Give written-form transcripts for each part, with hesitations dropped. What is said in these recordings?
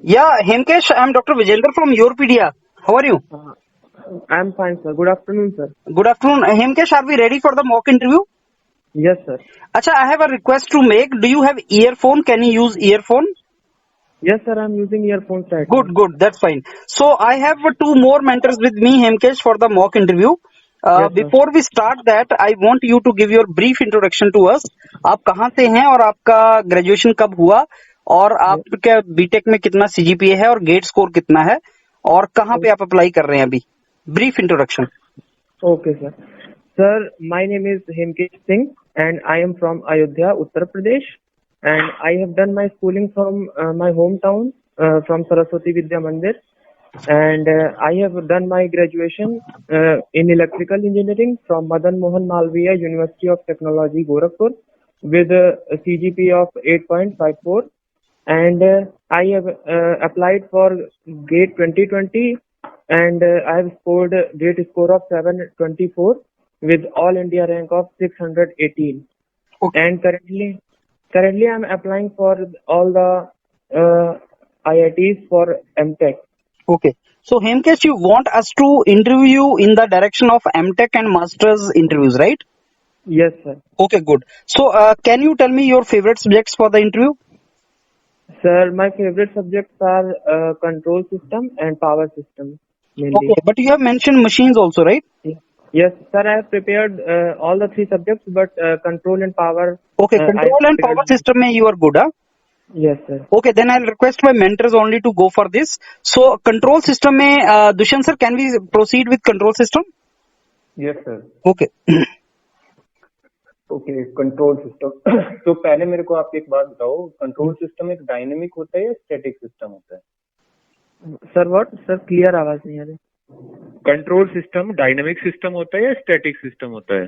Yeah, Hemkesh, I'm Dr. Vijender from Yourpedia. How are you? I'm fine, sir. Good afternoon, sir. Good afternoon. Hemkesh, are we ready for the mock interview? Yes, sir. Acha, I have a request to make. Do you have earphone? Can you use earphone? Yes, sir. I'm using earphones right now. Good. That's fine. So I have two more mentors with me, Hemkesh, for the mock interview. Yes, sir. Before we start that, I want you to give your brief introduction to us. आप कहाँ से हैं और आपका graduation कब हुआ और Yes. आपका बीटेक में कितना सीजीपीए है और गेट स्कोर कितना है और कहाँ पे आप अप्लाई कर रहे हैं अभी? Brief introduction. Okay, sir. Sir, my name is Hemkesh Singh, and I am from Ayodhya, Uttar Pradesh. And I have done my schooling from my hometown, from Saraswati Vidya Mandir. And I have done my graduation in electrical engineering from Madan Mohan Malviya University of Technology, Gorakhpur, with a CGPA of 8.54. And I have applied for GATE 2020, and I have scored a GATE score of 724 with All India rank of 618. Okay. And currently I am applying for all the IITs for MTech. Okay. So Hemkesh, you want us to interview in the direction of MTech and Masters interviews, right? Yes, sir. Okay, good. So can you tell me your favorite subjects for the interview? Sir, my favorite subjects are control system and power system mainly. Okay, but you have mentioned machines also, right? Yes, sir. I have prepared all the three subjects, but control and power. Okay, I control and prepared. power system mein you are good, huh? Yes, sir. Okay, then I'll request my mentors only to go for this. So control system mein, Dushyant sir, can we proceed with control system? Yes sir. Okay. Okay, control system. तो पहले मेरे को आप एक बात बताओ, control system एक dynamic होता है या स्टैटिक सिस्टम होता है? Sir what? सर क्लियर आवाज नहीं आ रही. कंट्रोल सिस्टम डायनेमिक सिस्टम होता है या स्टैटिक सिस्टम होता है?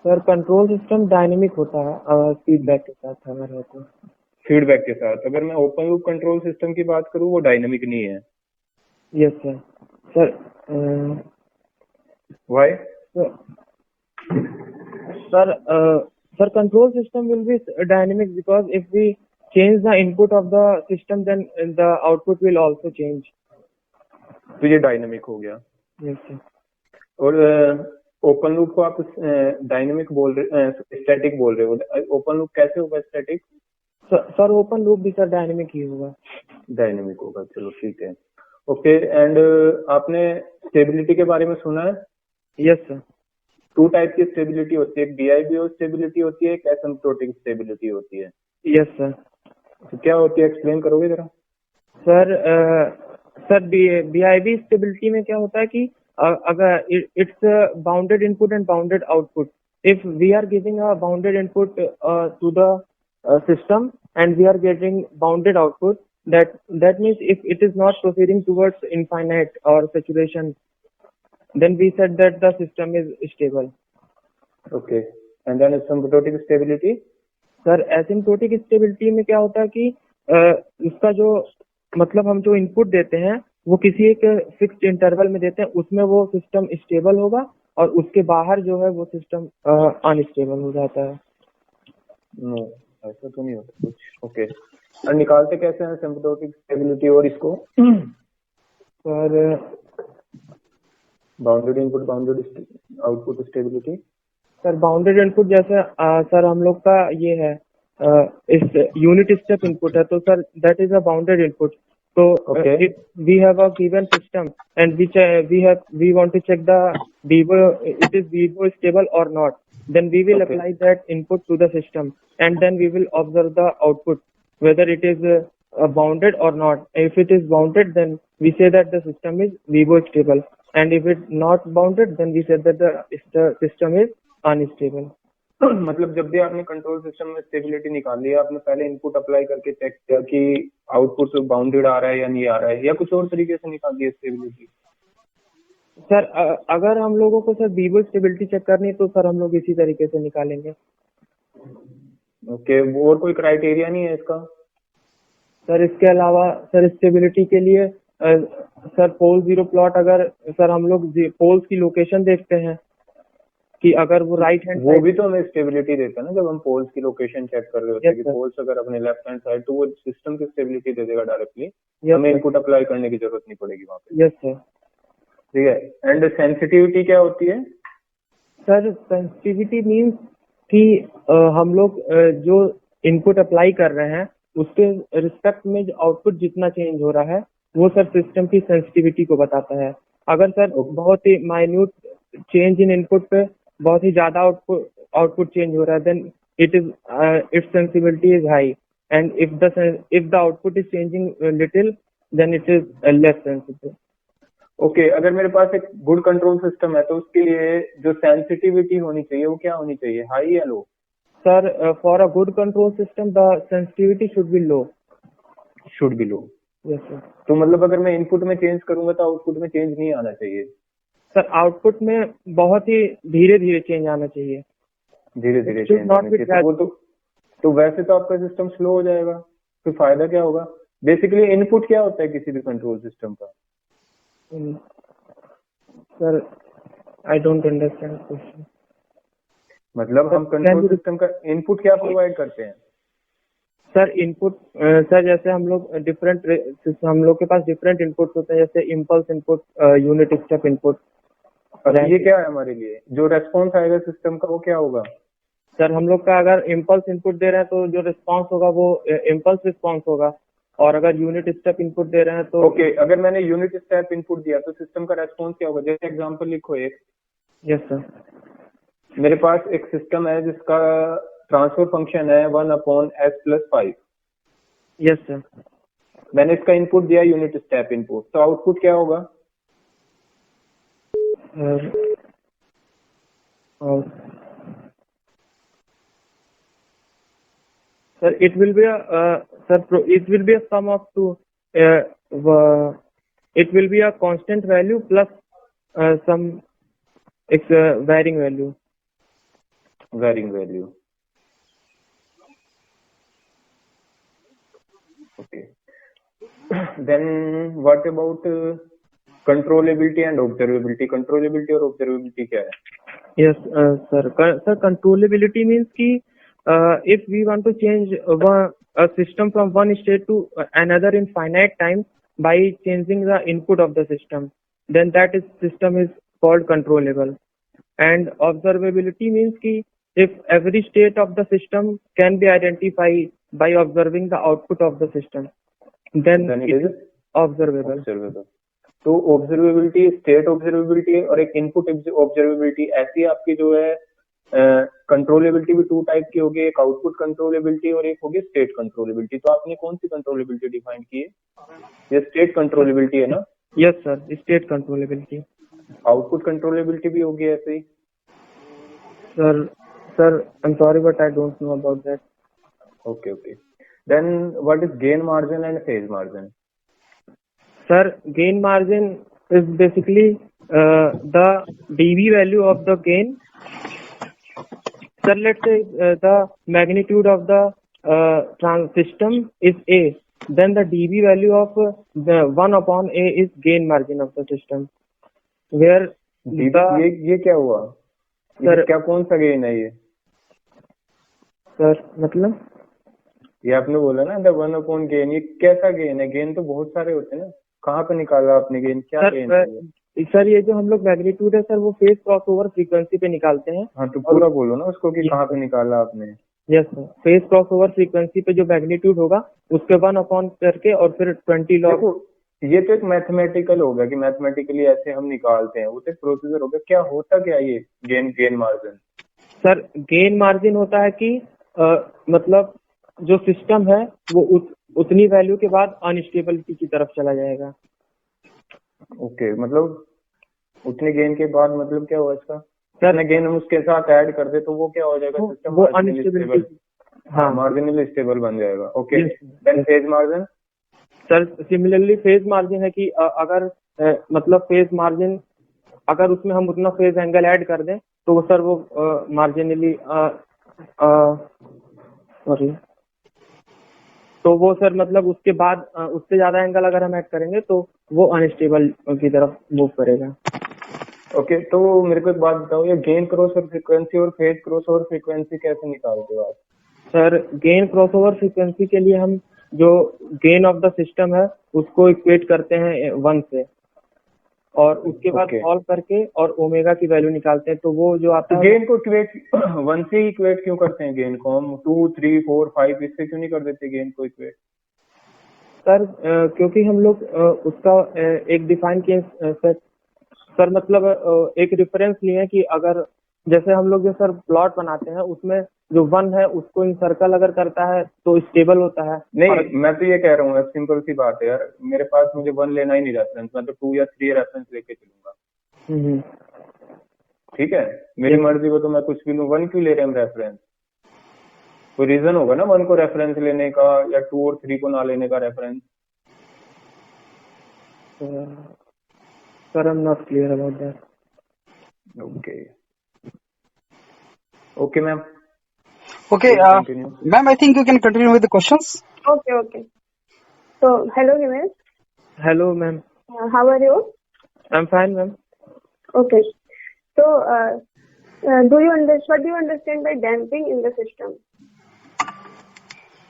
सर कंट्रोल सिस्टम डायनेमिक होता है फीडबैक के साथ अगर हो तो. फीडबैक के साथ. अगर मैं ओपन लूप कंट्रोल सिस्टम की बात करूं, वो डायनेमिक नहीं है. Yes sir. Sir why? Sir, control system will be dynamic because if we change the input of the system, then the output will also change. तो ये डायनेमिक हो गया. Yes, sir. और ओपन लूप को आप dynamic बोल रहे, static बोल रहे हो. ओपन लूप कैसे होगा स्टैटिक? सर ओपन लूप भी सर डायनेमिक ही होगा. डायनेमिक होगा. चलो ठीक है. ओके. एंड आपने स्टेबिलिटी के बारे में सुना है? Yes sir. टू टाइप की स्टेबिलिटी होती है, एक DIBO स्टेबिलिटी होती है, एक एसिम्प्टोटिक स्टेबिलिटी होती है. Yes sir. तो क्या होती है, एक्सप्लेन करोगे जरा? सर BIB स्टेबिलिटी में क्या होता है कि अगर it's bounded input and bounded output. If we are giving a bounded input to the system and we are getting bounded output, that means if it is not proceeding towards infinite or saturation, then we said that the system is stable. Okay. And then asymptotic stability? Sir asymptotic stability में क्या होता है कि उसका जो मतलब हम जो इनपुट देते हैं वो किसी एक फिक्स्ड इंटरवल में देते हैं, उसमें वो सिस्टम स्टेबल होगा और उसके बाहर जो है वो सिस्टम अनस्टेबल हो जाता है. नो, ऐसा तो नहीं होता कुछ. ओके. और निकालते कैसे हैं सिम्प्टोटिक स्टेबिलिटी और इसको? Sir bounded input bounded output stability. Sir bounded input जैसे सर हम लोग का ये है इस यूनिट स्टेप इनपुट है, तो sir that is a bounded input. तो we have a given system and we want to check the VIBO, it is VIBO stable or not, then we will apply that input to the system and then we will observe the output whether it is bounded or not. If it is bounded, then we say that the system is VIBO stable, and if it's not bounded, then we say that the system is unstable. मतलब जब भी आपने control system में stability निकाली है, आपने पहले input apply करके चेक किया कि आउटपुट बाउंडेड आ रहा है या नहीं आ रहा है, या कुछ और तरीके से निकाल दी है स्टेबिलिटी? सर अगर हम लोगों को सर VIBO स्टेबिलिटी चेक करनी है तो सर हम लोग इसी तरीके से निकालेंगे. ओके. और कोई क्राइटेरिया नहीं है इसका? सर इसके अलावा सर स्टेबिलिटी के लिए सर पोल जीरो प्लॉट, अगर सर हम लोग पोल्स की लोकेशन देखते हैं कि अगर वो राइट हैंड वो साइड। भी तो हमें स्टेबिलिटी देता है ना, जब हम पोल्स की लोकेशन चेक कर रहे होते हैं यस कि सर। पोल्स अगर अपने लेफ्ट हैंड साइड, तो वो सिस्टम की स्टेबिलिटी दे देगा डायरेक्टली, यस हमें सर। इनपुट अप्लाई करने की जरूरत नहीं पड़ेगी वहां पे। Yes sir. ठीक है। एंड सेंसिटिविटी क्या होती है? सर सेंसिटिविटी मीन्स कि हम लोग जो इनपुट अप्लाई कर रहे हैं उसके रिस्पेक्ट में जो आउटपुट जितना चेंज हो रहा है वो सर सिस्टम की सेंसिटिविटी को बताता है। अगर सर बहुत ही माइन्यूट चेंज इन इनपुट पे बहुत ही ज्यादा आउटपुट चेंज हो रहा है then it is its sensitivity is high, and if the output is changing little then it is less sensitive. Okay, अगर मेरे पास एक गुड कंट्रोल सिस्टम है तो उसके लिए जो सेंसिटिविटी होनी चाहिए वो क्या होनी चाहिए, हाई या low? Sir for a good control system the sensitivity should be low. Should be low. Yes sir. तो मतलब अगर मैं इनपुट में चेंज करूंगा तो आउटपुट में चेंज नहीं आना चाहिए? सर आउटपुट में बहुत ही धीरे धीरे चेंज आना चाहिए। धीरे धीरे It should चेंज not आना be चाहिए। तो वो तो वैसे तो आपका सिस्टम स्लो हो जाएगा, फिर फायदा क्या होगा? बेसिकली इनपुट क्या होता है किसी भी कंट्रोल सिस्टम का? Sir I don't understand question. मतलब हम कंट्रोल सिस्टम का इनपुट क्या प्रोवाइड करते हैं? सर इनपुट सर जैसे हम लोग हम लोग के पास डिफरेंट इनपुट्स होते हैं, जैसे impulse input, unit step input. अब ये क्या है हमारे लिए, जो रेस्पॉन्स आएगा सिस्टम का वो क्या होगा? सर हम लोग का अगर इम्पल्स इनपुट दे रहे हैं तो जो रिस्पांस होगा वो इम्पल्स रिस्पांस होगा, और अगर यूनिट स्टेप इनपुट दे रहे हैं तो ओके, अगर मैंने यूनिट स्टेप इनपुट दिया तो सिस्टम का रेस्पॉन्स क्या होगा? जैसे एग्जांपल लिखो एक। Yes sir. मेरे पास एक सिस्टम है जिसका ट्रांसफर फंक्शन है 1/s+5। Yes sir. मैंने इसका इनपुट दिया यूनिट स्टेप इनपुट, तो आउटपुट क्या होगा? Sir it will be a sum of two, it will be a constant value plus some varying value. Varying value. Okay. Then what about controllability and observability? Controllability और observability क्या है? Yes, sir, controllability means कि if we want to change a system from one state to another in finite time by changing the input of the system, then that system is called controllable. And observability means कि if every state of the system can be identified by observing the output of the system, then it is observable. तो observability, state observability और एक input observability, ऐसी आपकी जो है controllability भी to type की होगी, एक आउटपुट कंट्रोलेबिलिटी और एक होगी स्टेट कंट्रोलेबिलिटी। तो आपने कौन सी कंट्रोलेबिलिटी डिफाइन की है? ये स्टेट कंट्रोलेबिलिटी है ना? Yes sir, state controllability. Output controllability भी होगी ऐसे ही? Sir I am sorry but I don't know about that. Okay. Then what is gain margin and phase margin? Sir, gain margin is basically the dB value of the gain. Sir, let's say the magnitude of the system is A, then the dB value of the 1/A is gain margin of the system. Where ये क्या हुआ? Sir, क्या कौन सा gain है ये? Sir मतलब ये आपने बोला ना the 1/gain, ये कैसा गेन है? गेन तो बहुत सारे होते हैं ना, कहाँ पे निकाला आपने गेन? क्या गेन है? सर ये जो हम लोग मैग्नीट्यूड है सर वो फेज क्रॉसओवर फ्रीक्वेंसी पे निकालते हैं। हाँ, तो पूरा बोलो ना उसको कि कहाँ पे निकाला आपने। Yes sir, phase crossover frequency पे जो मैग्नीट्यूड होगा उसके 1 करके और फिर 20 लॉग। ये तो एक मैथमेटिकल हो गया कि मैथमेटिकली ऐसे हम निकालते हैं, वो तो एक प्रोसीजर हो गया। क्या होता क्या ये gain margin? Sir gain margin होता है कि मतलब जो सिस्टम है वो उतनी वैल्यू के बाद अनस्टेबिलिटी की तरफ चला जाएगा। ओके, मतलब उतने गेन के बाद मतलब क्या हुआ इसका? सर गेन हम उसके साथ ऐड कर दे तो वो क्या हो जाएगा? सिस्टम वो अनस्टेबिलिटी, हाँ, मार्जिनली स्टेबल बन जाएगा। Okay, then phase margin? Sir similarly phase margin है कि अगर मतलब फेज मार्जिन अगर उसमें हम उतना फेज एंगल ऐड कर दें तो वो सर वो मार्जिनली सॉरी, तो वो सर मतलब उसके बाद उससे ज्यादा एंगल अगर हम ऐड करेंगे तो वो अनस्टेबल की तरफ मूव करेगा। ओके, तो मेरे को एक बात बताओ, ये गेन क्रॉसओवर फ्रीक्वेंसी और फेज क्रॉसओवर फ्रीक्वेंसी कैसे निकालते हो आप? सर गेन क्रॉसओवर फ्रीक्वेंसी के लिए हम जो गेन ऑफ द सिस्टम है उसको इक्वेट करते हैं 1 से, और उसके बाद ओके, सॉल्व करके और ओमेगा की वैल्यू निकालते हैं, तो वो जो आता तो है गेन को इक्वेट 1 से ही इक्वेट क्यों करते हैं? गेन को हम 2, 3, 4, 5 इससे क्यों नहीं कर देते गेन को इक्वेट? सर क्योंकि हम लोग उसका एक डिफाइन किए सर मतलब एक रेफरेंस लिए कि अगर जैसे हम लोग जो सर प्लॉट बनाते हैं उसमें जो 1 है उसको इन सर्कल अगर करता है तो स्टेबल होता है। नहीं, और मैं तो ये कह रहा हूँ, सिंपल सी बात है यार, मेरे पास मुझे 1 लेना ही नहीं रेफरेंस, मैं तो 2 या 3 रेफरेंस लेके चलूंगा। हम्म, ठीक है, मेरी मर्जी को तो मैं कुछ भी लूँ, 1 क्यों ले रहे हैं हम रेफरेंस? कोई रीजन होगा ना 1 को रेफरेंस लेने का, या 2 और 3 को ना लेने का reference. Sir I am not clear about that. Okay, okay ma'am, Okay, please continue. ma'am, I think you can continue with the questions. Okay, okay. So, hello, Himesh. Hello ma'am, How are you? I am fine ma'am. Okay. So, what do you understand by damping in the system?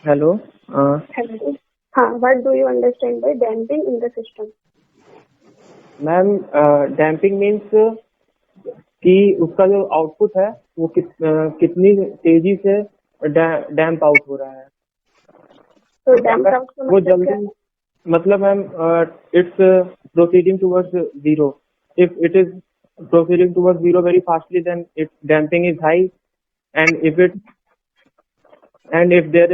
Hello Hello. What do you understand by damping in the system? Ma'am damping means कि उसका जो output है वो कितनी तेजी से डैम्प out हो रहा है। So, damp out का वो मतलब क्या जल्दी है? मतलब ma'am it's proceeding towards zero. If it is proceeding towards zero very fastly, then its damping is high, and if there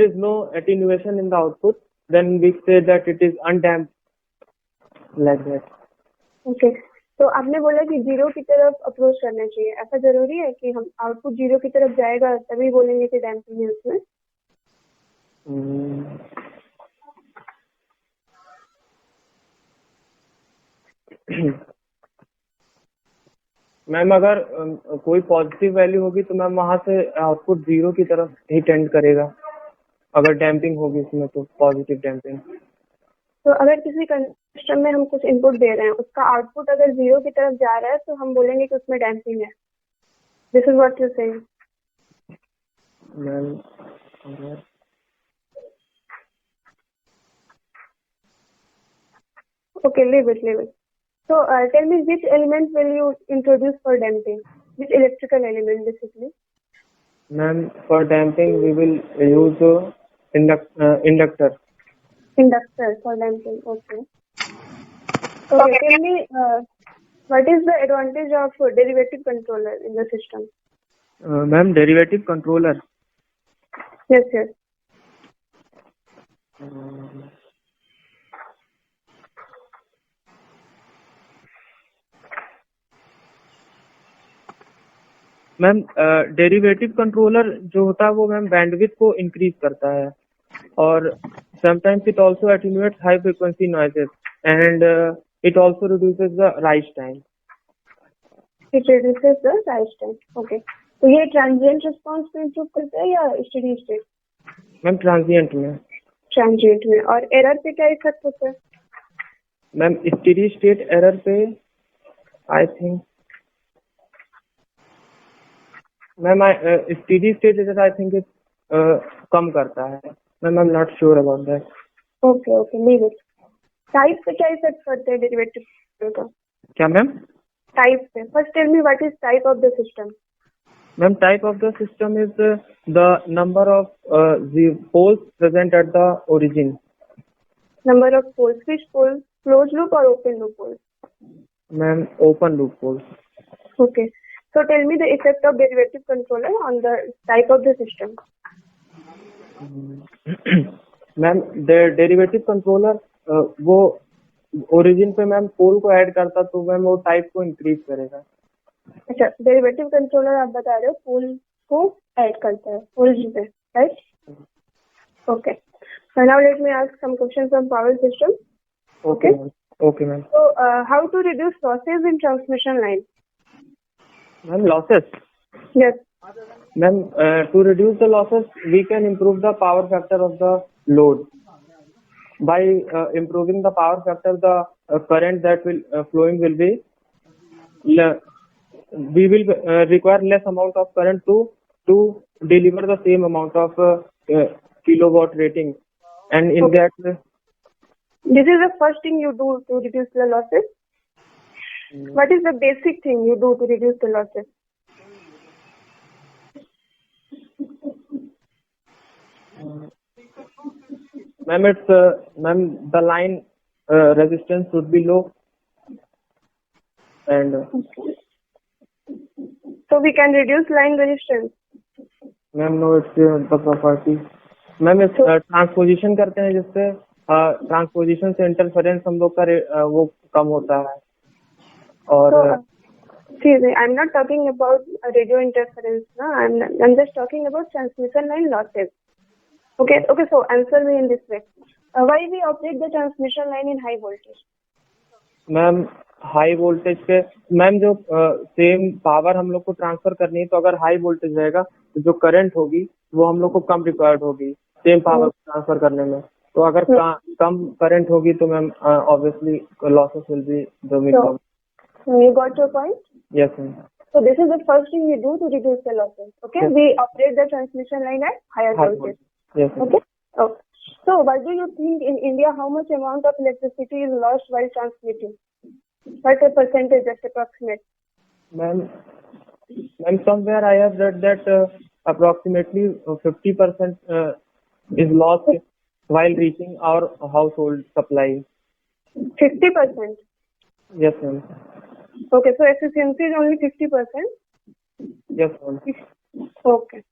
is no attenuation in the output, then we say that it is undamped, like that. Okay. तो आपने बोला कि zero की तरफ approach करना चाहिए, ऐसा जरूरी है कि हम आउटपुट जीरो की तरफ जाएगा तभी बोलेंगे कि डैम्पिंग है उसमें? मैम अगर कोई पॉजिटिव वैल्यू होगी तो मैम वहां से आउटपुट जीरो की तरफ ही टेंड करेगा। अगर डैम्पिंग होगी उसमें तो पॉजिटिव डैम्पिंग। तो अगर किसी सिस्टम में हम कुछ इनपुट दे रहे हैं, उसका आउटपुट अगर जीरो की तरफ जा रहा है तो हम बोलेंगे कि उसमें डैम्पिंग है। This is what you saying. Ma'am Okay, leave it. So, tell me which element will you introduce for damping? Which electrical element, basically? Ma'am for damping we will use inductor. Inductor for damping. Okay. Okay, tell me what is the advantage of derivative controller in the system? Ma'am derivative controller. Yes. Ma'am derivative controller जो होता है वो ma'am bandwidth को increase करता है, और sometimes it also attenuates high frequency noises, and it also reduces the rise time. It reduces the rise time. Okay. तो ये ट्रांजिएंट रिस्पॉन्स को इम्प्रूव करता है या स्टेडी स्टेट? मैम ट्रांजिएंट में। ट्रांजिएंट में। और एरर पे क्या इफेक्ट होता है? मैम स्टेडी स्टेट एरर पे I think ma'am steady state error I think it कम करता है। Ma'am I am not sure about that. Okay, leave it. Type पे क्या इफेक्ट करते हैं डेरिवेटिव का? क्या मैम? टाइप पे। First tell me what is type of the system? Ma'am type of the system is the number of poles present at the origin. Number of poles, which pole? Close loop और open loop poles? Ma'am open loop poles. Okay. So tell me the effect of derivative controller on the type of the system. Ma'am derivative controller वो origin पे ma'am पोल को add करता तो ma'am वो type को increase करेगा। अच्छा, derivative controller आप बता रहे हो पोल को ऐड करता है ओरिजिन पे, right? Okay. So now let me ask some questions from power system. Okay. Okay ma'am. So how to reduce losses in transmission line? Ma'am losses? Yes. Ma'am to reduce the losses we can improve the power factor of the load. By improving the power factor, the current that will flowing will be we will require less amount of current to deliver the same amount of kilowatt rating, and in Okay. that This is the first thing you do to reduce the losses. What is the basic thing you do to reduce the losses? ma'am, it's ma'am, the line resistance should be low, and So we can reduce line resistance. Ma'am no it's the property ma'am इस transposition करते हैं जिससे transposition से interference हम लोग का वो कम होता है और So, see, I'm not talking about radio interference. No, I'm just talking about transmission line losses. Okay. So answer me in this way. Why we operate the transmission line in high voltage? Ma'am high voltage पे ma'am जो same power हम लोग को transfer करनी है, तो अगर high voltage रहेगा तो जो करंट होगी वो हम लोग को कम रिक्वायर्ड होगी सेम पावर ट्रांसफर करने में। तो अगर कम करंट होगी तो ma'am obviously losses will be the minimum. So you got your point? Yes, ma'am. So this is the first thing we do to reduce the losses. Okay, Yes. we operate the transmission line at higher voltage. Yes, ma'am. Okay. Okay. So what do you think in India how much amount of electricity is lost while transmitting? What a percentage, just approximate? Ma'am, somewhere I have read that approximately 50% is lost while reaching our household supply. 50%. Yes, ma'am. Okay, so efficiency is only 50%. Yes, ma'am. Okay.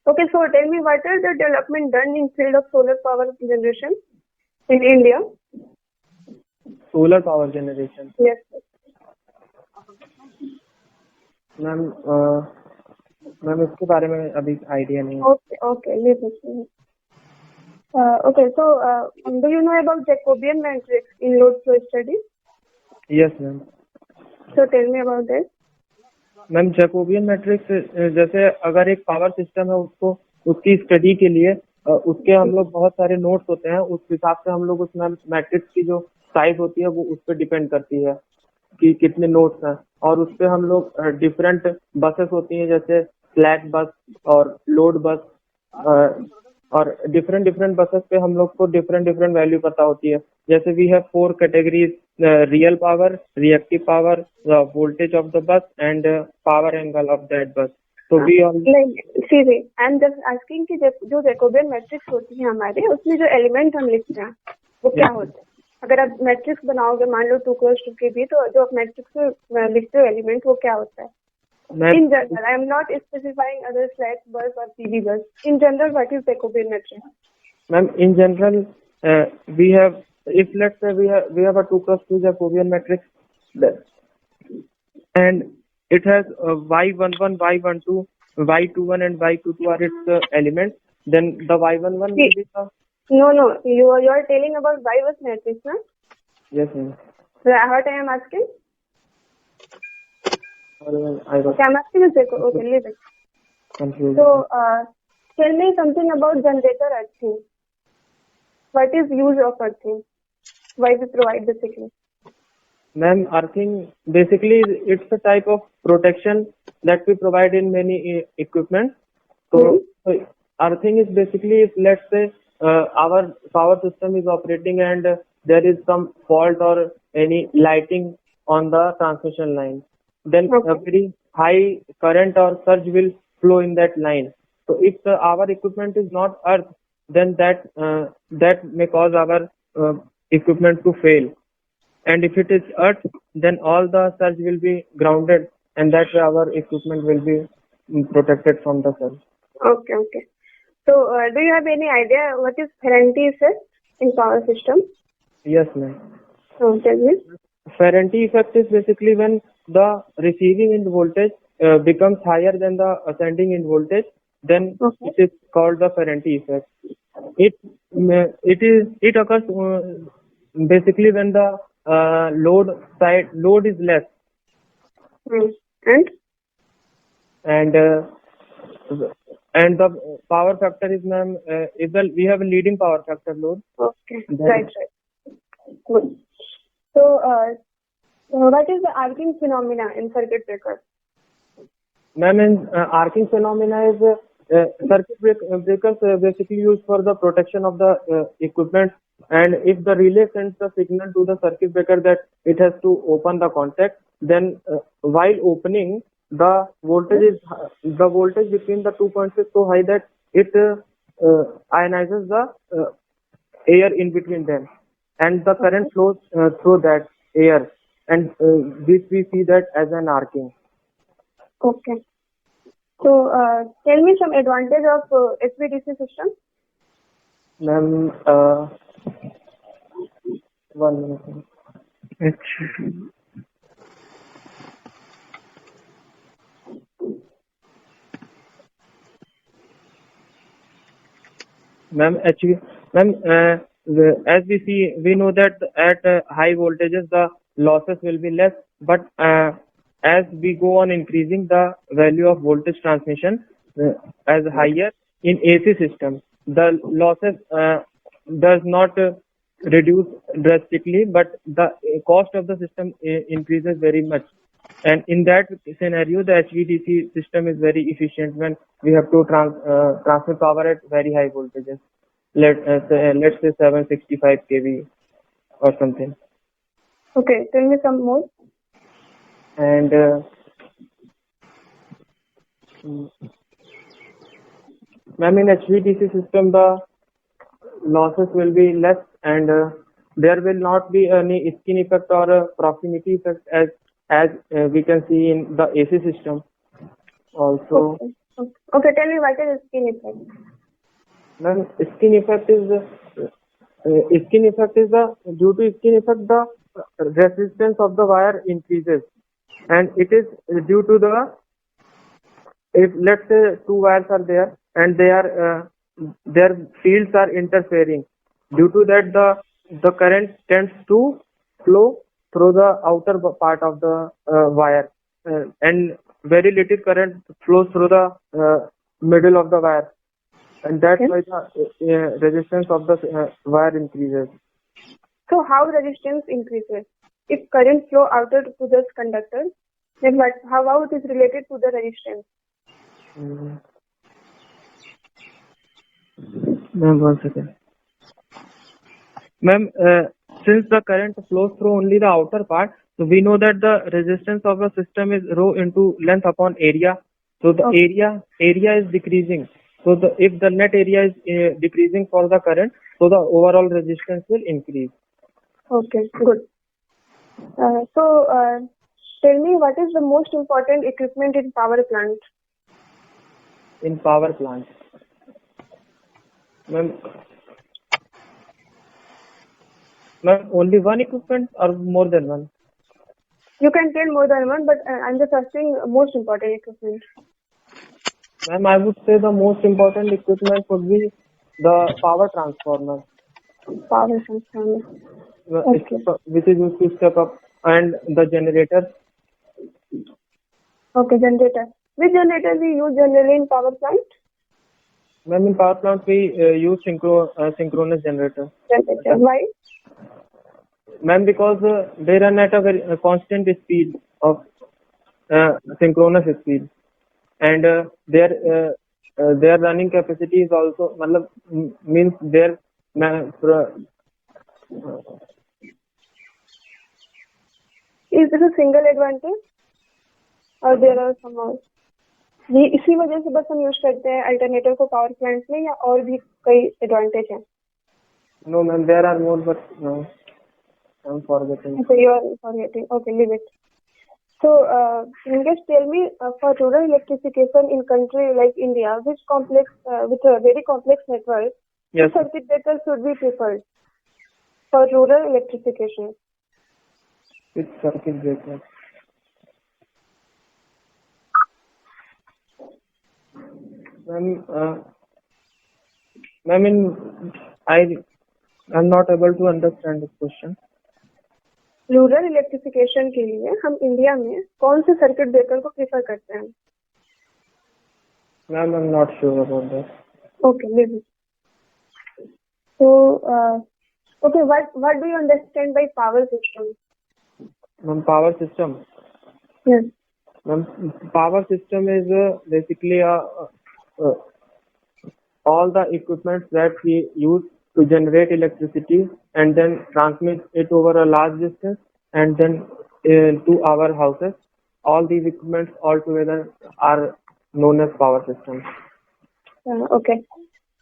Okay, so tell me what are the development done in field of solar power generation in India? Solar power generation. Yes. Ma'am इसके बारे में अभी idea नहीं है। Okay, listen. Okay, so do you know about Jacobian matrix in load flow study? Yes, ma'am. So tell me about this. Ma'am Jacobian matrix जैसे अगर एक power system है उसको उसकी स्टडी के लिए उसके हम लोग बहुत सारे नोट्स होते हैं, उस हिसाब से हम लोग उस मैट्रिक्स की जो साइज होती है वो उस पर डिपेंड करती है कि कितने नोट्स हैं, और उस पे हम लोग डिफरेंट बसेस होती हैं जैसे स्लैक बस और लोड बस, और डिफरेंट बसेस पे हम लोग को डिफरेंट वैल्यू पता होती है। जैसे we have 4 categories, real power, reactive power, the voltage of the bus and power angle of that bus. तो वी ऑल नहीं, आई एम जस्ट आस्किंग कि जो जैकोबियन मैट्रिक्स होती है हमारे, उसमें जो एलिमेंट हम लिखते हैं वो क्या होते हैं? अगर आप मैट्रिक्स बनाओगे मान लो 2 के भी, तो जो आप मैट्रिक्स में लिखते हो एलिमेंट वो क्या होता है? In general, I am not specifying other slack bus or PV bus. In general, what is Jacobian matrix? Ma'am, in general, we have, if let's say we have a 2x2 Jacobian matrix, and it has y11, y12, y21, and y22 are its elements. Then the y11 will be the. No, you are telling about y bus matrix, na? Yes, ma'am. What I am asking? Okay, I'm asking you, Jacob. Okay, leave it. Confused. So, tell me something about generator earthing. What is use of earthing? Why we provide the signal? Ma'am, earthing basically it's a type of protection that we provide in many equipment. So, earthing is basically if let's say our power system is operating and there is some fault or any lighting on the transmission line, then a very high current or surge will flow in that line. So if our equipment is not earth, then that may cause our equipment to fail. And if it is earth, then all the surge will be grounded, and that way our equipment will be protected from the surge. Okay. So do you have any idea what is Ferranti effect in power system? Yes, ma'am. So tell me. Ferranti effect is basically when the receiving end voltage becomes higher than the ascending end voltage, then it is called the Ferranti effect. It occurs basically when the load is less, and the power factor is, ma'am, we have a leading power factor load. Okay, right. good. So, what is the arcing phenomena in circuit breaker? Ma'am, in arcing phenomena is circuit breakers basically used for the protection of the equipment, and if the relay sends the signal to the circuit breaker that it has to open the contact, then while opening, the voltage between the 2 points is so high that it ionizes the air in between them, and the current flows through that air, and this we see that as an arcing. Okay. So, tell me some advantage of HVDC system. Ma'am, 1 minute. Ma'am, actually, ma'am, as we know that at high voltages the losses will be less, but as we go on increasing the value of voltage transmission as higher in AC system, the losses does not reduce drastically, but the cost of the system increases very much. And in that scenario, the HVDC system is very efficient when we have to transmit power at very high voltages. Let's say 765 kV or something. Okay, tell me some more. And ma'am, in HVDC system, the losses will be less, and there will not be any skin effect or proximity effect as we can see in the AC system. Also, Okay, tell me what is skin effect. ma'am, skin effect is due to skin effect the resistance of the wire increases, and it is due to the, if let's say two wires are there and they are their fields are interfering, due to that the current tends to flow through the outer part of the wire, and very little current flows through the middle of the wire, and that's why the resistance of the wire increases. So, how resistance increases? If current flow outer to this conductor, then how it is related to the resistance? Ma'am, 1 second. Ma'am, since the current flows through only the outer part, so we know that the resistance of a system is rho into length upon area. So the area is decreasing. So if the net area is decreasing for the current, so the overall resistance will increase. Okay, good. Tell me what is the most important equipment in power plant? In power plant, ma'am, only one equipment or more than one? You can tell more than one, but I'm just asking most important equipment. Ma'am, I would say the most important equipment would be the power transformer. Power transformer. Okay. Which is used to step up, and the generator. Okay, generator. Which generator we use generally in power plant? Ma'am, in power plant we use synchronous generator. Generator. Why? Ma'am, because they run at a very constant speed of synchronous speed, and their running capacity is also means their Is this a single advantage और there are some more? ये इसी वजह से बस हम use करते हैं alternator को पावर प्लांट में, या और भी कई एडवांटेज हैं? No, ma'am, there are more, but no, I'm forgetting. Okay, you are forgetting. Okay, leave it. So, can you just tell me for rural electrification in country like India, which complex with a very complex network, Yes. which circuit breaker should be preferred for rural electrification? Which circuit breaker? Ma'am, I'm not able to understand this question. Rural electrification के लिए हम India में कौन से circuit breaker को prefer करते हैं? Ma'am, I'm not sure about that. Okay, leave it. So, Okay, what do you understand by power system? Ma'am, power system. Yes. Ma'am, power system is basically all the equipment that we use to generate electricity and then transmit it over a large distance and then to our houses. All these equipments all together are known as power system. Okay.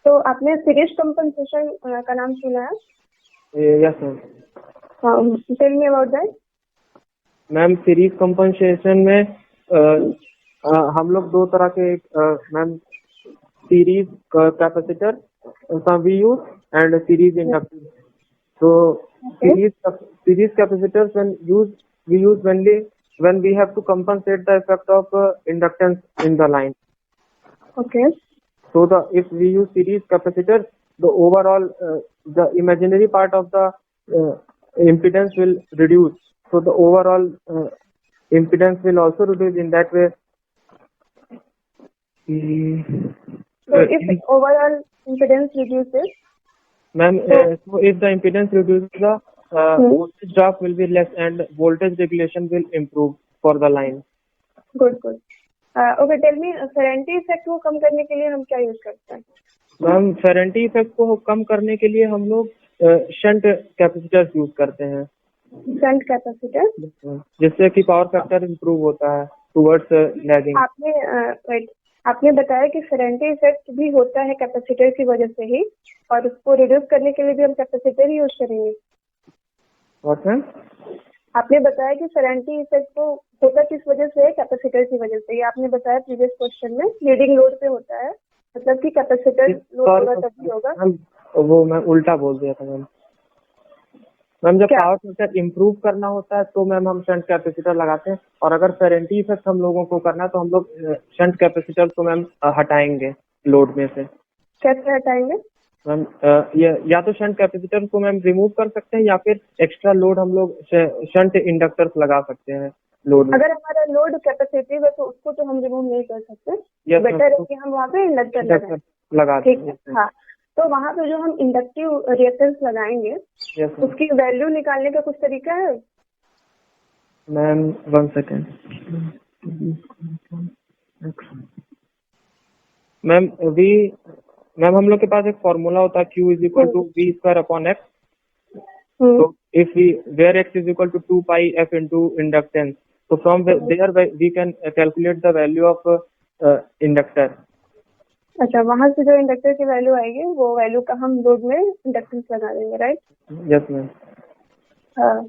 तो आपने series compensation का नाम सुना है? Yes, ma'am. टेल मी अबाउट दैट. मैम, सीरीज कंपनसेशन में हम लोग दो तरह के ma'am series capacitor we use and series inductor. So series capacitors we use mainly when we have to compensate the effect of inductance in the line. Okay. So if we use series capacitors, the overall the imaginary part of the impedance will reduce. So the overall impedance will also reduce in that way. So if overall impedance reduces, Ma'am, so if the impedance reduces, the voltage drop will be less and voltage regulation will improve for the line. good. Okay, tell me Ferranti effect को कम करने के लिए हम क्या use करते हैं? Ma'am, फेरेंटी effect को कम करने के लिए हम लोग शंट कैपेसिटर्स यूज करते हैं. शंट कैपेसिटर, जिससे कि पावर फैक्टर इंप्रूव होता है टुवर्ड्स लैगिंग. आपने बताया कि फेरेंटी इफेक्ट भी होता है कैपेसिटर की वजह से ही, और उसको रिड्यूस करने के लिए भी हम कैपेसिटर ही यूज करेंगे. What ma'am? आपने बताया कि फेरेंटी इफेक्ट को होता किस वजह से है? कैपेसिटर की वजह से. ये आपने बताया प्रीवियस क्वेश्चन में लीडिंग लोड पे होता है, मतलब कि कैपेसिटर लोड होगा तभी होगा. वो मैं उल्टा बोल दिया था मैम. मैम, जब पावर फैक्टर इम्प्रूव करना होता है तो मैम हम शंट कैपेसिटर लगाते हैं, और अगर फेरेंटी इफेक्ट हम लोगों को करना है तो हम लोग शंट कैपेसिटर को मैम हटाएंगे लोड में से. कैसे हटाएंगे? मैम, या तो शंट कैपेसिटर को मैम रिमूव कर सकते हैं या फिर एक्स्ट्रा लोड हम लोग शंट इंडक्टर्स लगा सकते हैं लोड में. अगर हमारा लोड कैपेसिटिव है तो उसको तो हम रिमूव नहीं कर सकते. बेटर है कि हम वहाँ पे इंडक्टर लगा. ठीक है. हाँ, तो वहाँ पे जो हम इंडक्टिव रिएक्टेंस लगाएंगे उसकी वैल्यू निकालने का कुछ तरीका है? Ma'am, 1 second. मैम हम लोग के पास एक फॉर्मूला होता है Q is equal to V square upon X. तो if we where X is equal to 2 pi F into inductance, so from there we can calculate the value of inductor. अच्छा, वहाँ से जो इंडक्टर की value आएगी वो value का हम लोड में इंडक्टेंस लगा देंगे, राइट? Yes ma'am. हाँ,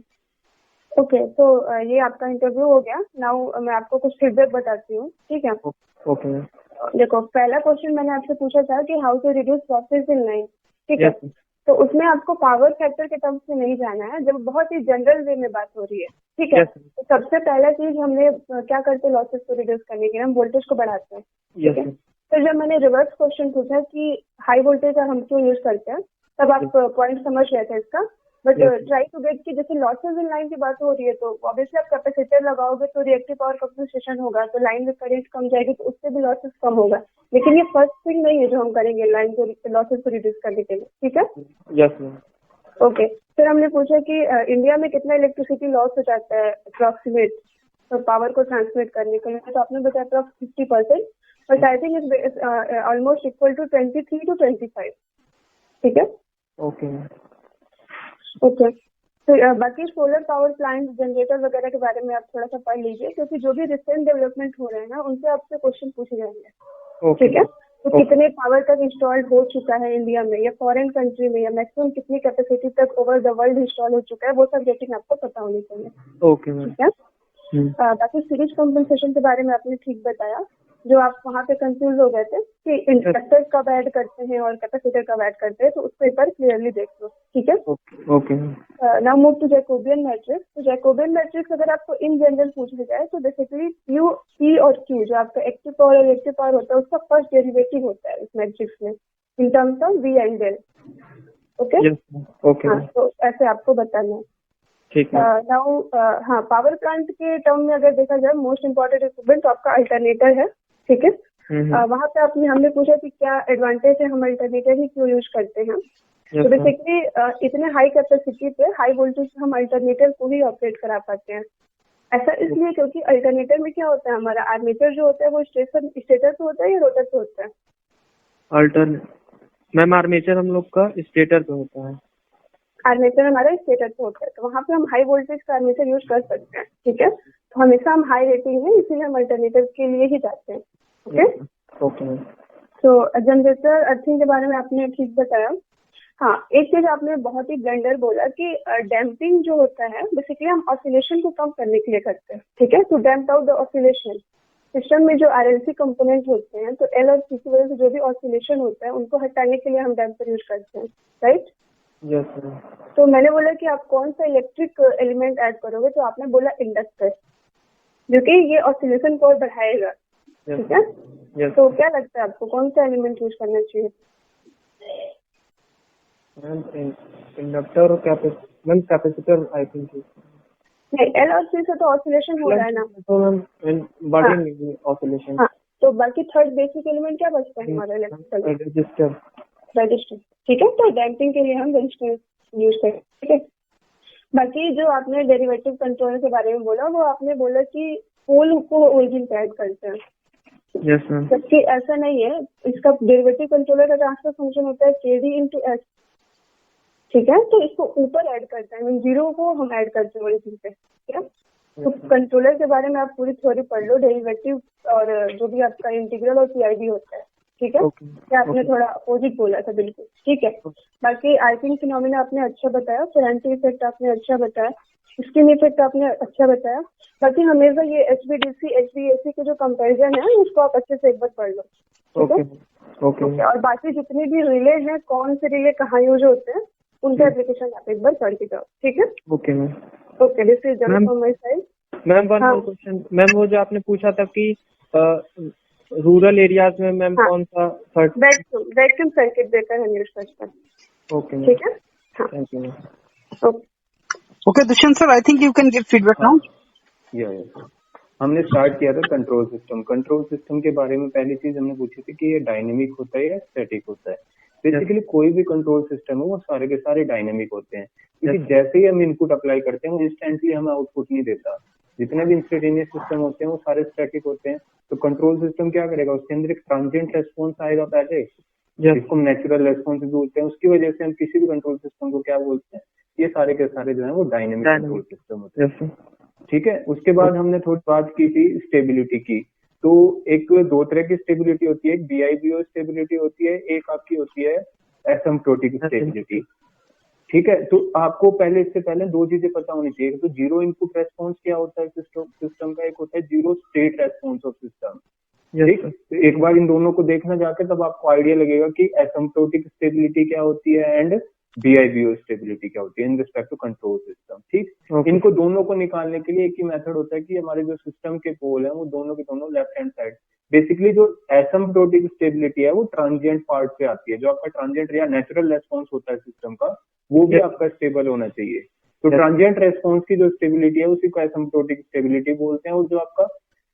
ओके. तो ये आपका इंटरव्यू हो गया. नाउ मैं आपको कुछ फीडबैक बताती हूँ, ठीक है? Okay ma'am. देखो, पहला क्वेश्चन मैंने आपसे पूछा था कि how to reduce losses in line, ठीक है? तो उसमें आपको पावर फैक्टर के टर्म्स में नहीं जाना है, जब बहुत ही जनरल वे में बात हो रही है, ठीक है? तो सबसे पहला चीज हमने क्या करते हैं लॉसेस को रिड्यूस करने के लिए? हम वोल्टेज को बढ़ाते हैं, ठीक है? तो जब मैंने रिवर्स क्वेश्चन पूछा कि हाई वोल्टेज हम क्यों यूज करते हैं, तब आप पॉइंट समझ रहे थे इसका. बट ट्राई टू गेट कि जैसे लॉसेज इन लाइन की बात हो रही है तो ऑब्वियसली आप कैपेसिटर लगाओगे तो रिएक्टिव पावर कंपनसेशन होगा, तो लाइन में करंट कम जाएगी तो उससे भी लॉसेस कम होगा. लेकिन ये फर्स्ट थिंग नहीं है जो हम करेंगे लाइन को लॉसेस को रिड्यूस करने के लिए, ठीक है? Yes ma'am. ओके. फिर हमने पूछा कि इंडिया में कितना इलेक्ट्रिसिटी लॉस हो जाता है अप्रोक्सीमेट पावर को ट्रांसमिट करने के लिए, तो आपने बताया approx 50%, but I think is almost equal to 23 to 25, ठीक है? ओके. ओके. तो बाकी सोलर पावर प्लांट, जनरेटर वगैरह के बारे में आप थोड़ा सा पढ़ लीजिए, क्योंकि जो भी रिसेंट डेवलपमेंट हो रहे हैं ना उनसे आपसे क्वेश्चन पूछे जाएंगे, ठीक है? तो कितने पावर तक इंस्टॉल्ड हो चुका है इंडिया में या फॉरेन कंट्री में, या मैक्सिमम कितनी कैपेसिटी तक ओवर द वर्ल्ड इंस्टॉल हो चुका है, वो सब रेटिंग आपको पता होनी चाहिए. Okay ma'am. ठीक है. बाकी सीरीज कंपनसेशन के बारे में आपने ठीक बताया. जो आप वहाँ पे कंफ्यूज हो गए थे कि इंडक्टर कब ऐड करते हैं और कैपेसिटर कब ऐड करते हैं, तो उसको एक बार क्लियरली देख लो, ठीक है? Okay. Now move to Jacobian matrix. तो जैकोबियन मैट्रिक्स अगर आपको इन जनरल पूछा जाए तो बेसिकली Q, P और Q जो आपका एक्टिव पावर और रिएक्टिव पावर होता है उसका फर्स्ट डेरिवेटिव होता है इस मैट्रिक्स में in terms of V and del. Okay. Okay. तो ऐसे आपको बताना है. ठीक है. नाउ हाँ, पावर प्लांट के टर्म में अगर देखा जाए मोस्ट इम्पोर्टेंट इक्विपमेंट तो आपका अल्टरनेटर है, ठीक है? वहाँ पे हमने पूछा कि क्या एडवांटेज है, हम अल्टरनेटर ही क्यों यूज करते हैं. Yes, तो sir. बेसिकली इतने हाई कैपेसिटी पे हाई वोल्टेज हम अल्टरनेटर को ही ऑपरेट करा पाते हैं। ऐसा इसलिए क्योंकि अल्टरनेटर में क्या होता है, हमारा आर्मेचर जो होता है वो स्टेटर पे होता है या रोटर पे होता है? मैम आर्मेचर हम लोग का स्टेटर पे होता है। आर्मेचर हमारा स्टेटर पे होता है, तो वहाँ पे हम हाई वोल्टेज का आर्मेचर यूज कर सकते हैं। ठीक है, तो हमेशा हम हाई रेटिंग है, इसीलिए हम अल्टरनेटर के लिए ही जाते हैं। Okay, okay ma'am. तो जनरेटर अर्थिंग के बारे में आपने ठीक बताया। हाँ, एक चीज आपने बहुत ही ब्लेंडर बोला कि डैम्पिंग जो होता है बेसिकली हम ऑसिलेशन को कम करने के लिए करते हैं। ठीक है, to damp out the oscillation. System में जो आरएलसी कंपोनेंट होते हैं, तो एल और सी की वजह से जो भी ऑसिलेशन होता है उनको हटाने के लिए हम डैम्पर यूज करते हैं, राइट? Yes ma'am. तो मैंने बोला कि आप कौन सा इलेक्ट्रिक एलिमेंट ऐड करोगे, तो आपने बोला इंडक्टर, जो कि ये ऑसिलेशन को और बढ़ाएगा। ठीक है, यस तो क्या लगता है आपको कौन सा एलिमेंट यूज करना चाहिए? मैम इंडक्टर और कैपेसिटर आई थिंक। नहीं, एल और सी से तो ऑसिलेशन हो रहा है ना। तो मैम बढ़ेंगे ऑसिलेशन। हाँ, तो बाकी थर्ड बेसिक एलिमेंट क्या बचता है हमारा इलेक्ट्रिकल? रजिस्टर। रजिस्टर। ठीक है, तो डैम्पिंग के लिए हम रजिस्टर यूज करें। ठीक है, बाकी जो आपने डेरिवेटिव कंट्रोलर के बारे में बोला, वो आपने बोला कि पोल को ओरिजिन पे ऐड करते हैं, यस मैम। जबकि ऐसा नहीं है। इसका डेरिवेटिव कंट्रोलर का ट्रांसफर फंक्शन होता है KD into S। ठीक है, तो इसको ऊपर ऐड करते हैं, जीरो को हम ऐड करते हैं ओरिजिन पे। ठीक है, तो कंट्रोलर के बारे में आप पूरी थ्योरी पढ़ लो, डेरिवेटिव और जो भी आपका इंटीग्रल और PID होता है। ठीक है, क्या आपने थोड़ा अपोजिट बोला था, बिल्कुल ठीक है। बाकी आर्किंग फिनोमिना आपने अच्छा बताया, फेरेंटी इफेक्ट आपने अच्छा बताया, स्किन इफेक्ट आपने अच्छा बताया। बाकी हमेशा ये HVDC HVAC के जो कंपैरिजन है उसको आप अच्छे से एक बार पढ़ लो। ठीक है, ओके। और बाकी जितने भी रिले हैं, कौन से रिले कहाँ यूज होते हैं, उनका एप्लीकेशन आप एक बार पढ़ के जाओ। ठीक है, okay ma'am. Okay, this is just from my side. Ma'am one more question ma'am, वो जो आपने पूछा था कि रूरल एरियाज में मैम हाँ। कौन सा वैक्यूम सर्किट ब्रेकर हम यूज करते हैं। ओके ठीक है, हाँ, thank you ma'am. Okay. Okay, Dushyant sir, I think you can give feedback now. या हमने स्टार्ट किया था कंट्रोल सिस्टम। कंट्रोल सिस्टम के बारे में पहली चीज हमने पूछी थी कि ये डायनेमिक होता है या स्टैटिक होता है। बेसिकली कोई भी कंट्रोल सिस्टम है वो सारे के सारे डायनेमिक होते हैं, क्योंकि जैसे ही हम इनपुट अप्लाई करते हैं वो इंस्टेंटली हमें आउटपुट नहीं देता। जितने भी इंस्टेंटेनियस सिस्टम होते हैं वो सारे स्टैटिक होते हैं। तो कंट्रोल सिस्टम क्या करेगा, उसके अंदर एक ट्रांजिएंट रेस्पॉन्स आएगा पहले, जिसको नेचुरल रेस्पॉन्स भी बोलते हैं। उसकी वजह से हम किसी भी कंट्रोल सिस्टम को क्या बोलते हैं, ये सारे के सारे जो है वो डायनेमिक कंट्रोल सिस्टम होते हैं। ठीक है, उसके बाद हमने थोड़ी बात की थी स्टेबिलिटी की। तो एक दो तरह की स्टेबिलिटी होती है, एक BIBO स्टेबिलिटी होती है, एक आपकी होती है एसिम्प्टोटिक स्टेबिलिटी। ठीक है, तो आपको पहले इससे पहले दो चीजें पता होनी चाहिए। तो जीरो इनपुट रेस्पॉन्स क्या होता है सिस्टम का, एक होता है zero state response of system. ठीक, तो एक बार इन दोनों को देखना जाके तब आपको आइडिया लगेगा कि एसिम्प्टोटिक स्टेबिलिटी क्या होती है एंड BIBO स्टेबिलिटी क्या होती है in respect to control system. ठीक, इनको दोनों को निकालने के लिए एक ही मेथड होता है कि हमारे जो सिस्टम के पोल है वो दोनों के दोनों लेफ्ट हैंड साइड। बेसिकली जो एसिम्प्टोटिक स्टेबिलिटी है वो ट्रांजिएंट पार्ट पे आती है। जो आपका ट्रांजिएंट या नेचुरल रेस्पॉन्स होता है सिस्टम का, वो भी आपका स्टेबल होना चाहिए। तो ट्रांजिएंट रेस्पॉन्स की जो स्टेबिलिटी है उसी को एसिम्प्टोटिक स्टेबिलिटी बोलते हैं। और जो आपका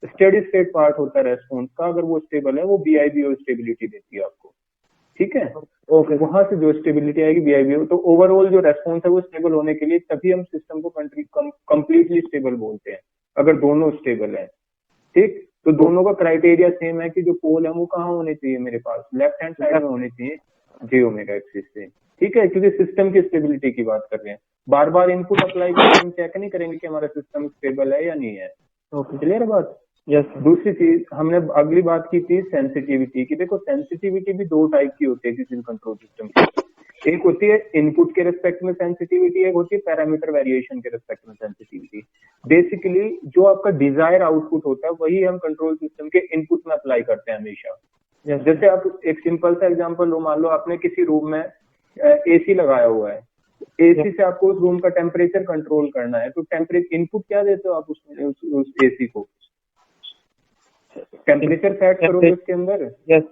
स्टेडी स्टेट पार्ट होता है रेस्पॉन्स का, अगर वो स्टेबल है, वो BIBO स्टेबिलिटी देती है आपको। ठीक है, ओके, वहां से जो स्टेबिलिटी आएगी BIBO। तो ओवरऑल जो रेस्पॉन्स है वो स्टेबल होने के लिए तभी हम सिस्टम को कंप्लीटली स्टेबल बोलते हैं, अगर दोनों स्टेबल है। ठीक, तो दोनों का क्राइटेरिया सेम है कि जो पोल है वो कहाँ होने चाहिए, मेरे पास लेफ्ट हैंड साइड में होने चाहिए, J-ओमेगा एक्सिस से। ठीक है, क्योंकि सिस्टम की स्टेबिलिटी की बात कर रहे हैं। बार बार इनपुट अप्लाई करके हम चेक नहीं करेंगे कि हमारा सिस्टम स्टेबल है या नहीं है। क्लियर बात? यस। दूसरी चीज हमने अगली बात की थी सेंसिटिविटी की। देखो सेंसिटिविटी भी दो टाइप की होती है किसी कंट्रोल सिस्टम की। एक होती है इनपुट के रिस्पेक्ट में सेंसिटिविटी, एक होती है पैरामीटर वेरिएशन के रिस्पेक्ट में सेंसिटिविटी। बेसिकली जो आपका डिजायर आउटपुट होता है वही हम कंट्रोल सिस्टम के इनपुट में अप्लाई करते हैं हमेशा। जैसे आप एक सिंपल सा एग्जांपल लो, मान लो आपने किसी रूम में AC लगाया हुआ है। AC से आपको उस रूम का टेम्परेचर कंट्रोल करना है, तो टेम्परेचर इनपुट क्या देते हो आप उस AC को, टेम्परेचर सेट करोगे उसके अंदर। यस,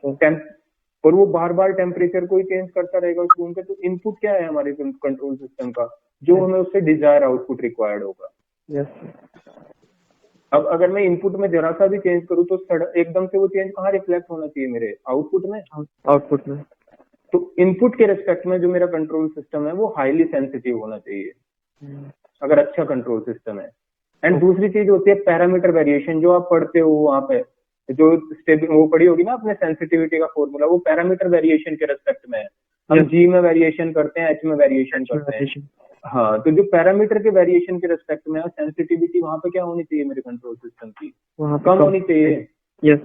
और वो बार बार टेम्परेचर को ही चेंज करता रहेगा उस रूम के। तो इनपुट क्या है हमारे कंट्रोल सिस्टम का, जो हमें उससे डिजायर आउटपुट रिक्वायर्ड होगा। यस। अब अगर मैं इनपुट में जरा सा भी चेंज करूँ तो एकदम से वो चेंज कहाँ रिफ्लेक्ट होना चाहिए, मेरे आउटपुट में। आउटपुट में। तो इनपुट के रेस्पेक्ट में जो मेरा कंट्रोल सिस्टम है वो हाईली सेंसिटिव होना चाहिए, अगर अच्छा कंट्रोल सिस्टम है। एंड दूसरी चीज होती है पैरामीटर वेरिएशन, जो आप पढ़ते हो वहां पे, जो वो पढ़ी होगी ना आपने सेंसिटिविटी का फॉर्मूला, वो पैरामीटर वेरिएशन के रेस्पेक्ट में है। हम जी में वेरिएशन करते हैं, एच में वेरिएशन करते हैं। हाँ, तो जो पैरामीटर के वेरिएशन के रेस्पेक्ट में है, सेंसिटिविटी वहां पे क्या होनी चाहिए मेरे कंट्रोल सिस्टम की, कम होनी चाहिए। यस।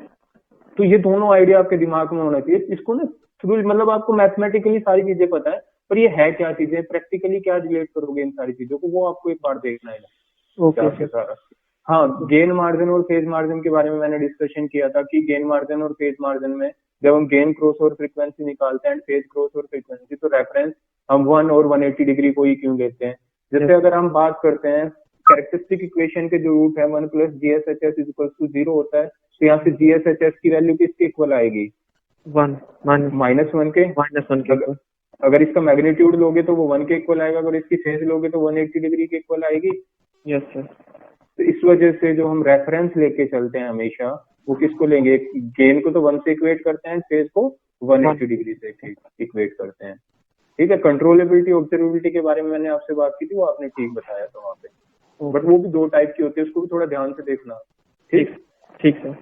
तो ये दोनों आइडिया आपके दिमाग में होना चाहिए। इसको ना थ्रू, मतलब आपको मैथमेटिकली सारी चीजें पता है, पर ये है क्या चीजें, प्रैक्टिकली क्या रिलेट करोगे इन सारी चीजों को, वो आपको एक बार देखना है। ओके सारा। हाँ, गेन मार्जिन और फेज मार्जिन के बारे में मैंने डिस्कशन किया था कि गेन मार्जिन और फेज मार्जिन में जब हम गेन क्रॉस और फ्रीक्वेंसी निकालते हैं, फेज क्रॉस और फ्रीक्वेंसी, तो रेफरेंस हम 1 और 180 डिग्री को ही क्यों लेते हैं। जैसे अगर हम बात करते हैं कैरेक्टरिस्टिक इक्वेशन के जो रूट है 1 + GSHS = 0 होता है, तो यहाँ से GSHS की वैल्यू किसके इक्वल आएगी, -1 के। अगर इसका मैग्नीट्यूड लोगे तो वो 1 के इक्वल आएगा, अगर इसकी फेज लोगे तो 180 डिग्री के इक्वल आएगी। Yes sir. तो इस वजह से जो हम रेफरेंस लेके चलते हैं हमेशा, वो किसको लेंगे, गेन को तो 1 से इक्वेट करते हैं, फेज को 180 डिग्री से इक्वेट करते हैं। ठीक है, कंट्रोलेबिलिटी ऑब्जर्वेबिलिटी के बारे में मैंने आपसे बात की थी, वो आपने ठीक बताया था वहाँ पे, बट वो भी 2 टाइप की होती है, उसको भी थोड़ा ध्यान से देखना। ठीक सर।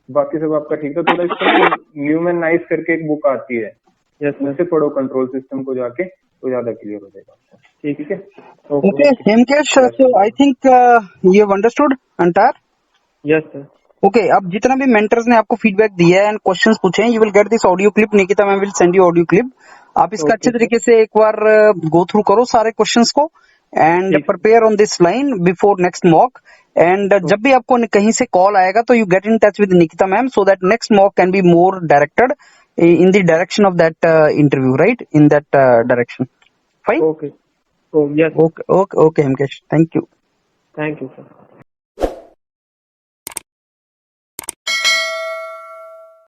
बाकी सब आपका ठीक था। थोड़ा इसका न्यूमन नाइस करके एक बुक आती है, उससे पढ़ो कंट्रोल सिस्टम को जाके, तो ज्यादा क्लियर हो जाएगा। ठीक है, Okay, Hemkesh, so I think you have understood entire. Yes sir. Okay, अब जितना भी मेंटर्स ने आपको फीडबैक दिया है एंड क्वेश्चंस पूछे हैं, you will get this audio clip. Nikita ma'am will send you audio clip. आप इसका अच्छे तरीके से एक बार गो थ्रू करो सारे क्वेश्चंस को and prepare on this line before next mock. And जब भी आपको कहीं से कॉल आएगा तो you get in touch with Nikita ma'am so that next mock can be more directed in the direction of that interview, right? In that direction. Fine? Okay. Oh, yes. Okay, Hemkesh. Thank you. Thank you, sir.